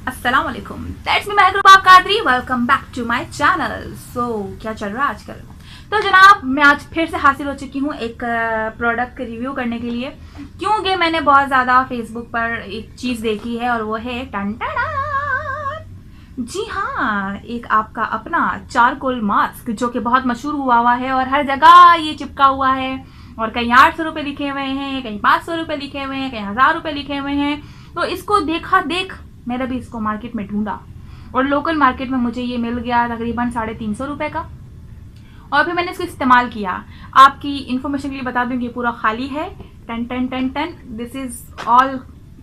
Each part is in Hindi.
अस्सलाम वालेकुम, that's me Mehbooba Qadri. Welcome back to my channel. So क्या चल रहा है आजकल? तो जनाब, मैं आज फिर से हासिल हो चुकी हूँ एक प्रोडक्ट रिव्यू करने के लिए, क्योंकि मैंने बहुत ज़्यादा फेसबुक पर एक चीज़ देखी है और वो है टन टन। जी हाँ, एक आपका अपना चारकोल मास्क जो कि बहुत मशहूर हुआ है और हर जगह ये चिपका हुआ है और कहीं 800 रुपये लिखे हुए हैं, कहीं 500 रुपये लिखे हुए हैं, कहीं 1000 रुपये लिखे हुए हैं। तो इसको देखा देख मैंने भी इसको मार्केट में ढूंढा और लोकल मार्केट में मुझे ये मिल गया तकरीबन 350 रुपये का। और फिर मैंने इसको इस्तेमाल किया। आपकी इन्फॉर्मेशन के लिए बता दूं कि पूरा खाली है। टन टन टन टन, दिस इज ऑल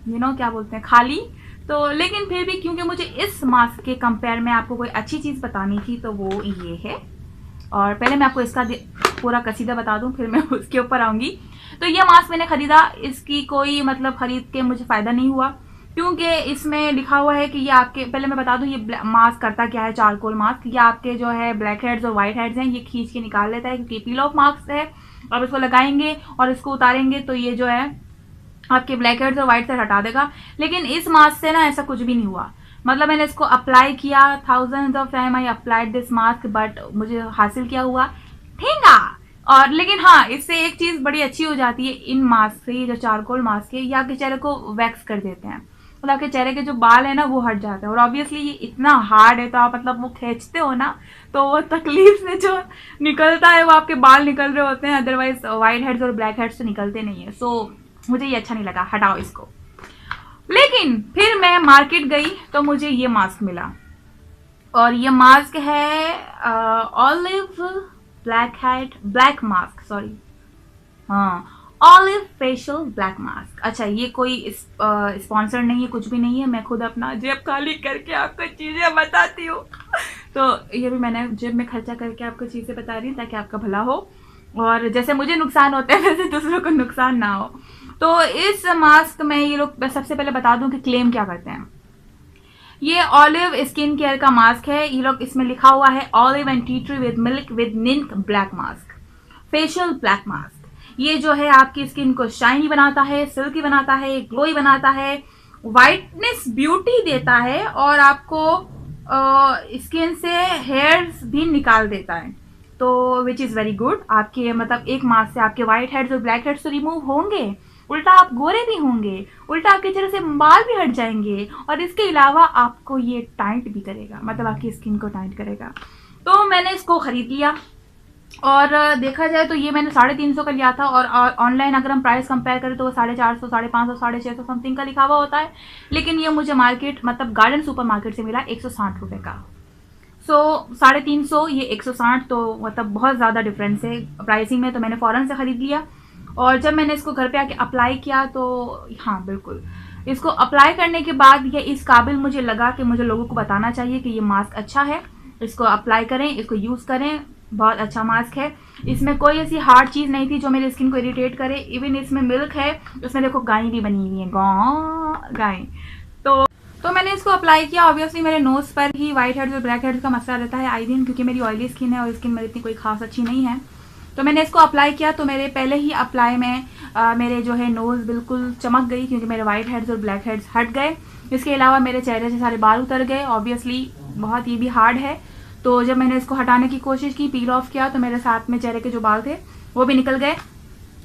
क्या बोलते हैं, खाली। तो लेकिन फिर भी क्योंकि मुझे इस मास्क के कंपेयर में आपको कोई अच्छी चीज़ बतानी थी तो वो ये है। और पहले मैं आपको इसका पूरा कसीदा बता दूं, फिर मैं उसके ऊपर आऊँगी। तो ये मास्क मैंने ख़रीदा, इसकी कोई मतलब ख़रीद के मुझे फ़ायदा नहीं हुआ, क्योंकि इसमें लिखा हुआ है कि ये आपके, पहले मैं बता दूं ये मास्क करता क्या है। चारकोल मास्क ये आपके जो है ब्लैक हेड्स और वाइट हेड्स हैं ये खींच के निकाल लेता है, क्योंकि पील ऑफ मास्क है। अब इसको लगाएंगे और इसको उतारेंगे तो ये जो है आपके ब्लैक हेड्स और वाइट हेड्स हटा देगा। लेकिन इस मास्क से ना ऐसा कुछ भी नहीं हुआ। मतलब मैंने इसको अप्लाई किया, thousands of time I applied this mask, but मुझे हासिल क्या हुआ, ठेंगा। और लेकिन हाँ, इससे एक चीज़ बड़ी अच्छी हो जाती है इन मास्क से, ये जो चारकोल मास्क है ये आपके चेहरे को वैक्स कर देते हैं। मतलब आपके चेहरे के जो बाल है ना वो हट जाते हैं। और ऑब्वियसली ये इतना हार्ड है तो आप मतलब वो खींचते हो ना तो वो तकलीफ से जो निकलता है वो आपके बाल निकल रहे होते हैं, अदरवाइज वाइट हेड्स और ब्लैक हेड्स तो निकलते नहीं है। सो मुझे ये अच्छा नहीं लगा, हटाओ इसको। लेकिन फिर मैं मार्केट गई तो मुझे ये मास्क मिला और ये मास्क है ऑलिव ब्लैक मास्क, सॉरी, हाँ, ऑलिव फेशियल ब्लैक मास्क। अच्छा, ये कोई स्पॉन्सर नहीं है, कुछ भी नहीं है, मैं खुद अपना जेब खाली करके आपको चीज़ें बताती हूँ। तो ये भी मैंने जेब में खर्चा करके आपको चीज़ें बता रही हूँ ताकि आपका भला हो और जैसे मुझे नुकसान होता है वैसे दूसरों को नुकसान ना हो। तो इस मास्क में ये लोग, सबसे पहले बता दूं कि क्लेम क्या करते हैं। ये ऑलिव स्किन केयर का मास्क है। ये लोग, इसमें लिखा हुआ है olive and tea tree with milk with निंक black mask, facial black mask. ये जो है आपकी स्किन को शाइनी बनाता है, सिल्की बनाता है, ग्लोई बनाता है, वाइटनेस ब्यूटी देता है और आपको स्किन से हेयर्स भी निकाल देता है। तो विच इज़ वेरी गुड। आपके मतलब एक मास्क से आपके वाइट हेड्स और ब्लैक हेड्स तो रिमूव होंगे, उल्टा आप गोरे भी होंगे, उल्टा आपके चेहरे से बाल भी हट जाएंगे और इसके अलावा आपको ये टाइट भी करेगा, मतलब आपकी स्किन को टाइट करेगा। तो मैंने इसको खरीद लिया और देखा जाए तो ये मैंने 350 का लिया था और ऑनलाइन अगर हम प्राइस कंपेयर करें तो वो 450, 550, 650 समथिंग का लिखा हुआ होता है। लेकिन ये मुझे मार्केट मतलब गार्डन सुपर मार्केट से मिला 160 रुपये का। सो 350, ये 160, तो मतलब बहुत ज़्यादा डिफरेंस है प्राइसिंग में। तो मैंने फ़ौरन से ख़रीद लिया और जब मैंने इसको घर पे आके अप्लाई किया तो हाँ बिल्कुल, इसको अप्लाई करने के बाद ये इस काबिल मुझे लगा कि मुझे लोगों को बताना चाहिए कि ये मास्क अच्छा है, इसको अप्लाई करें, इसको यूज़ करें, बहुत अच्छा मास्क है। इसमें कोई ऐसी हार्ड चीज़ नहीं थी जो मेरी स्किन को इरिटेट करे। इवन इसमें मिल्क है, उसमें देखो गाय भी बनी हुई है, गाय। तो मैंने इसको अप्लाई किया। ऑब्वियसली मेरे नोज़ पर ही वाइट हेड्स और ब्लैक हेड्स का मसला रहता है आई दिन, क्योंकि मेरी ऑयली स्किन है और स्किन मेरी इतनी कोई खास अच्छी नहीं है। तो मैंने इसको अप्लाई किया तो मेरे पहले ही अप्लाई में मेरे जो है नोज़ बिल्कुल चमक गई, क्योंकि मेरे वाइट हेड्स और ब्लैक हेड्स हट गए। इसके अलावा मेरे चेहरे से सारे बाल उतर गए। ऑब्वियसली बहुत ये भी हार्ड है। तो जब मैंने इसको हटाने की कोशिश की, पील ऑफ किया, तो मेरे साथ में चेहरे के जो बाल थे वो भी निकल गए।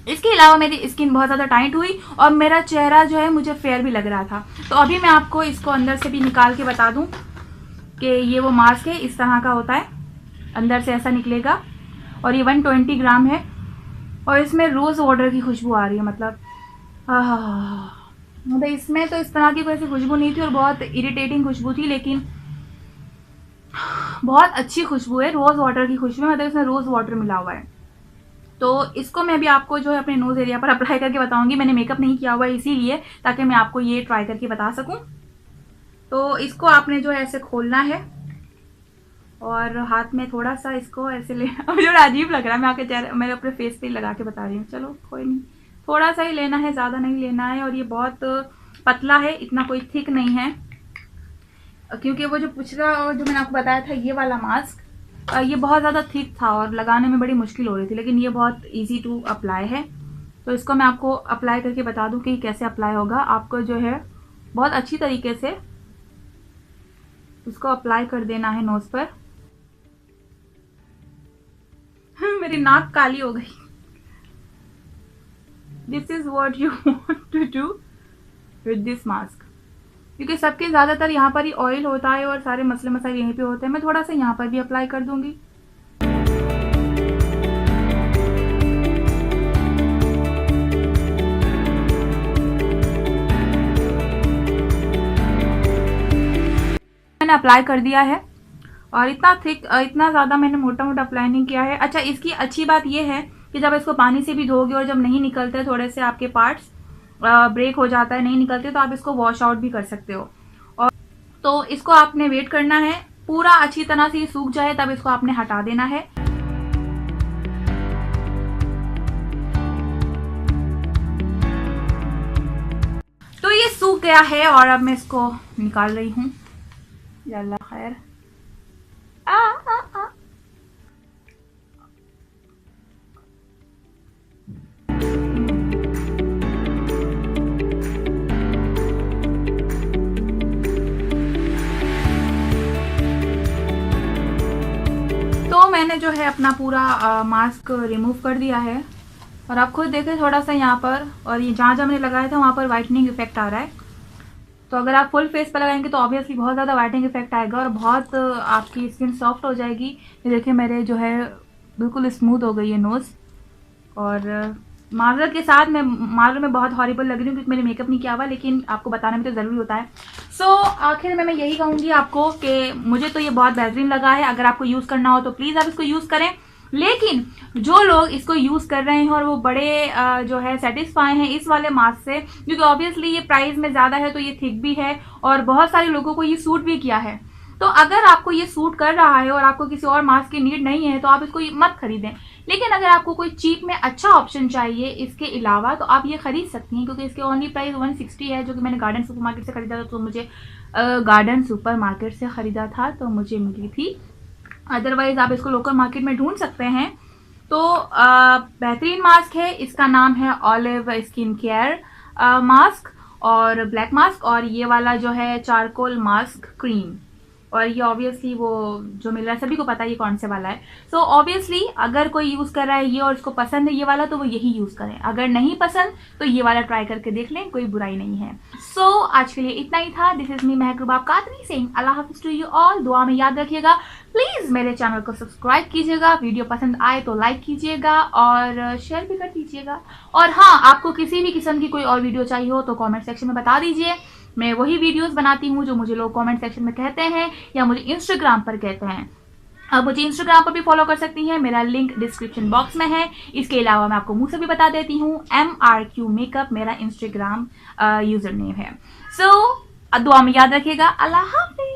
इसके अलावा मेरी स्किन बहुत ज़्यादा टाइट हुई और मेरा चेहरा जो है मुझे फेयर भी लग रहा था। तो अभी मैं आपको इसको अंदर से भी निकाल के बता दूं कि ये वो मास्क है, इस तरह का होता है, अंदर से ऐसा निकलेगा और ये 120 ग्राम है और इसमें रोज़ वाटर की खुशबू आ रही है। मतलब मतलब इसमें तो इस तरह की कोई ऐसी खुशबू नहीं थी और बहुत इरिटेटिंग खुशबू थी, लेकिन बहुत अच्छी खुशबू है, रोज़ वाटर की खुशबू है, मतलब इसमें रोज़ वाटर मिला हुआ है। तो इसको मैं अभी आपको जो है अपने नोज़ एरिया पर अप्लाई करके बताऊंगी। मैंने मेकअप नहीं किया हुआ है इसीलिए, ताकि मैं आपको ये ट्राई करके बता सकूं। तो इसको आपने जो है ऐसे खोलना है और हाथ में थोड़ा सा इसको ऐसे लेना। मुझे अजीब लग रहा है, मैं आपके चेहरे, मैं अपने फेस पे लगा के बता रही हूँ। चलो कोई नहीं, थोड़ा सा ही लेना है, ज़्यादा नहीं लेना है। और ये बहुत पतला है, इतना कोई थिक नहीं है, क्योंकि वो जो पिछला जो मैंने आपको बताया था ये वाला मास्क, ये बहुत ज़्यादा थिक था और लगाने में बड़ी मुश्किल हो रही थी, लेकिन ये बहुत इजी टू अप्लाई है। तो इसको मैं आपको अप्लाई करके बता दूं कि कैसे अप्लाई होगा। आपको जो है बहुत अच्छी तरीके से उसको अप्लाई कर देना है नोज पर। मेरी नाक काली हो गई। This is what you want to do with this mask, क्योंकि सबके ज़्यादातर यहाँ पर ही ऑयल होता है और सारे मसले मसाइल यहीं पे होते हैं। मैं थोड़ा सा यहाँ पर भी अप्लाई कर दूंगी। मैंने अप्लाई कर दिया है और इतना थिक, इतना ज़्यादा मैंने मोटा मोटा अप्लाई नहीं किया है। अच्छा, इसकी अच्छी बात यह है कि जब इसको पानी से भी धोगे और जब नहीं निकलते, थोड़े से आपके पार्ट्स ब्रेक हो जाता है, नहीं निकलते, तो आप इसको वॉश आउट भी कर सकते हो। और तो इसको आपने वेट करना है पूरा अच्छी तरह से ये सूख जाए, तब इसको आपने हटा देना है। तो ये सूख गया है और अब मैं इसको निकाल रही हूँ। अल्लाह खैर। तो मैंने जो है अपना पूरा मास्क रिमूव कर दिया है और आप खुद देखें थोड़ा सा यहाँ पर, और ये जहाँ जहाँ मैंने लगाया था वहाँ पर वाइटनिंग इफेक्ट आ रहा है। तो अगर आप फुल फेस पर लगाएंगे तो ऑब्वियसली बहुत ज़्यादा वाइटनिंग इफेक्ट आएगा और बहुत आपकी स्किन सॉफ्ट हो जाएगी। ये देखिए मेरे जो है बिल्कुल स्मूथ हो गई है नोज़। और मार्जर के साथ मार्जर में बहुत हॉरिबल लग रही हूँ क्योंकि मैंने मेकअप नहीं किया हुआ, लेकिन आपको बताना भी तो ज़रूरी होता है। सो आखिर में मैं यही कहूँगी आपको कि मुझे तो ये बहुत बेहतरीन लगा है। अगर आपको यूज़ करना हो तो प्लीज़ आप इसको यूज़ करें, लेकिन जो लोग इसको यूज़ कर रहे हैं और वो बड़े जो है सेटिस्फाई हैं इस वाले मास्क से, क्योंकि ऑब्वियसली ये प्राइस में ज़्यादा है तो ये थिक भी है और बहुत सारे लोगों को ये सूट भी किया है। तो अगर आपको ये सूट कर रहा है और आपको किसी और मास्क की नीड नहीं है तो आप इसको मत खरीदें। लेकिन अगर आपको कोई चीप में अच्छा ऑप्शन चाहिए इसके अलावा तो आप ये खरीद सकती हैं, क्योंकि इसके ओनली प्राइस 160 है, जो कि मैंने गार्डन सुपर मार्केट से खरीदा था। तो मुझे गार्डन सुपर मार्केट से ख़रीदा था तो मुझे मिली थी। अदरवाइज आप इसको लोकल मार्केट में ढूंढ सकते हैं। तो बेहतरीन मास्क है, इसका नाम है ऑलिव स्किन केयर मास्क और ब्लैक मास्क, और ये वाला जो है चारकोल मास्क क्रीम। और ये ऑब्वियसली वो जो मिल रहा है सभी को पता है ये कौन से वाला है। सो ऑब्वियसली अगर कोई यूज़ कर रहा है ये और इसको पसंद है ये वाला तो वो यही यूज़ करें, अगर नहीं पसंद तो ये वाला ट्राई करके देख लें, कोई बुराई नहीं है। सो आज के लिए इतना ही था। This is me Mahak Qadri saying अल्लाह हाफिज़ टू यू ऑल। दुआ में याद रखिएगा, प्लीज़ मेरे चैनल को सब्सक्राइब कीजिएगा, वीडियो पसंद आए तो लाइक कीजिएगा और शेयर भी कर दीजिएगा। और हाँ, आपको किसी भी किस्म की कोई और वीडियो चाहिए हो तो कमेंट सेक्शन में बता दीजिए। मैं वही वीडियोस बनाती हूँ जो मुझे लोग कमेंट सेक्शन में कहते हैं या मुझे इंस्टाग्राम पर कहते हैं। आप मुझे इंस्टाग्राम पर भी फॉलो कर सकती हैं, मेरा लिंक डिस्क्रिप्शन बॉक्स में है। इसके अलावा मैं आपको मुंह से भी बता देती हूँ, MRQ मेकअप मेरा इंस्टाग्राम यूजर नेम है। सो दुआ में याद रखिएगा। अल्लाह हाफिज़।